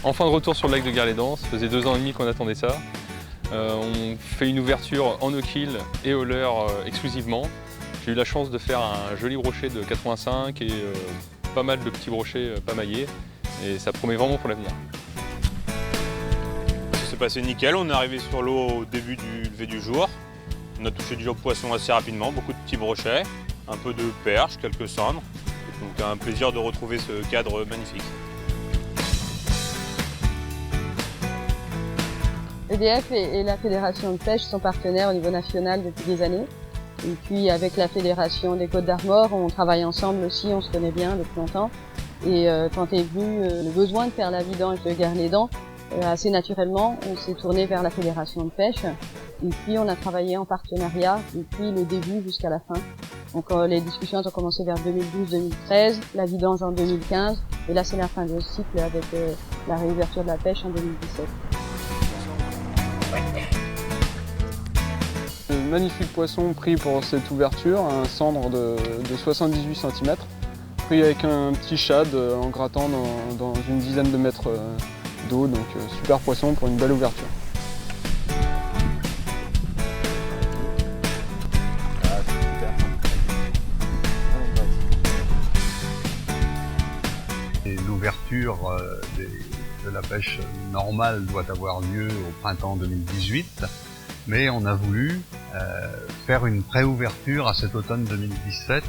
Enfin de retour sur le lac de Garlédan, ça faisait 2 ans et demi qu'on attendait ça. On fait une ouverture en no-kill et au leurre exclusivement. J'ai eu la chance de faire un joli brochet de 85 et pas mal de petits brochets pas maillés. Et ça promet vraiment pour l'avenir. Ça s'est passé nickel, on est arrivé sur l'eau au début du lever du jour. On a touché du poisson assez rapidement, beaucoup de petits brochets, un peu de perches, quelques cendres. Donc un plaisir de retrouver ce cadre magnifique. EDF et la Fédération de pêche sont partenaires au niveau national depuis des années. Et puis avec la Fédération des Côtes d'Armor, on travaille ensemble aussi, on se connaît bien depuis longtemps. Et quand est venu le besoin de faire la vidange de Garlédan, assez naturellement, on s'est tourné vers la Fédération de pêche. Et puis on a travaillé en partenariat depuis le début jusqu'à la fin. Donc les discussions ont commencé vers 2012-2013, la vidange en 2015, et là c'est la fin du cycle avec la réouverture de la pêche en 2017. Magnifique poisson pris pour cette ouverture, un cendre de 78 cm, pris avec un petit shad en grattant dans une dizaine de mètres d'eau, donc super poisson pour une belle ouverture. L'ouverture de la pêche normale doit avoir lieu au printemps 2018, mais on a voulu faire une préouverture à cet automne 2017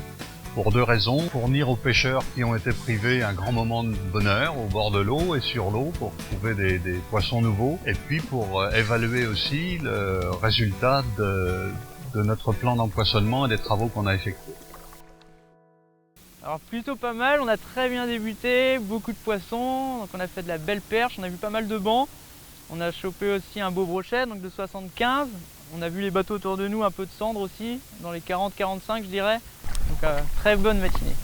pour 2 raisons. Fournir aux pêcheurs qui ont été privés un grand moment de bonheur au bord de l'eau et sur l'eau pour trouver des poissons nouveaux, et puis pour évaluer aussi le résultat de notre plan d'empoisonnement et des travaux qu'on a effectués. Alors plutôt pas mal, on a très bien débuté, beaucoup de poissons, donc on a fait de la belle perche, on a vu pas mal de bancs. On a chopé aussi un beau brochet, donc de 75. On a vu les bateaux autour de nous, un peu de cendre aussi, dans les 40-45 je dirais. Donc très bonne matinée.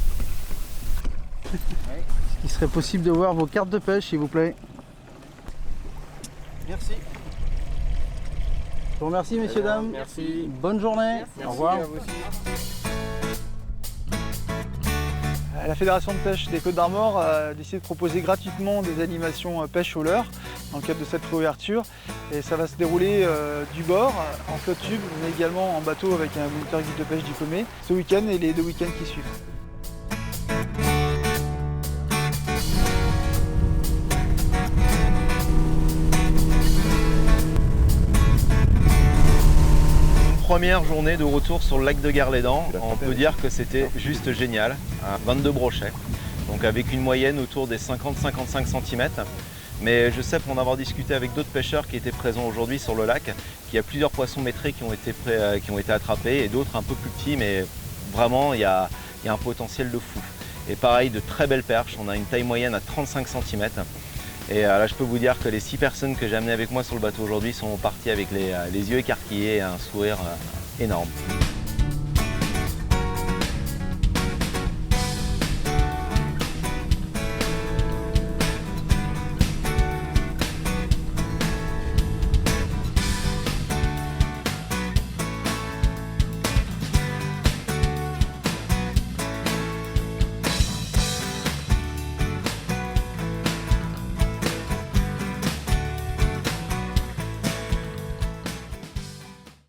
Est-ce qu'il serait possible de voir vos cartes de pêche s'il vous plaît? Merci. Je vous remercie messieurs, dames. Merci. Bonne journée. Merci. Au revoir. À vous aussi. La Fédération de pêche des Côtes d'Armor a décidé de proposer gratuitement des animations pêche au leurre dans le cadre de cette réouverture. Et ça va se dérouler du bord, en flotte tube, mais également en bateau avec un moniteur guide de pêche diplômé, ce week-end et les 2 week-ends qui suivent. Première journée de retour sur le lac de Garlédan, on peut dire que c'était juste génial, 22 brochets, donc avec une moyenne autour des 50-55 cm. Mais je sais pour en avoir discuté avec d'autres pêcheurs qui étaient présents aujourd'hui sur le lac, qu'il y a plusieurs poissons maîtrés qui ont été attrapés et d'autres un peu plus petits, mais vraiment il y a un potentiel de fou. Et pareil, de très belles perches, on a une taille moyenne à 35 cm. Et là je peux vous dire que les 6 personnes que j'ai amenées avec moi sur le bateau aujourd'hui sont parties avec les yeux écarquillés et un sourire énorme.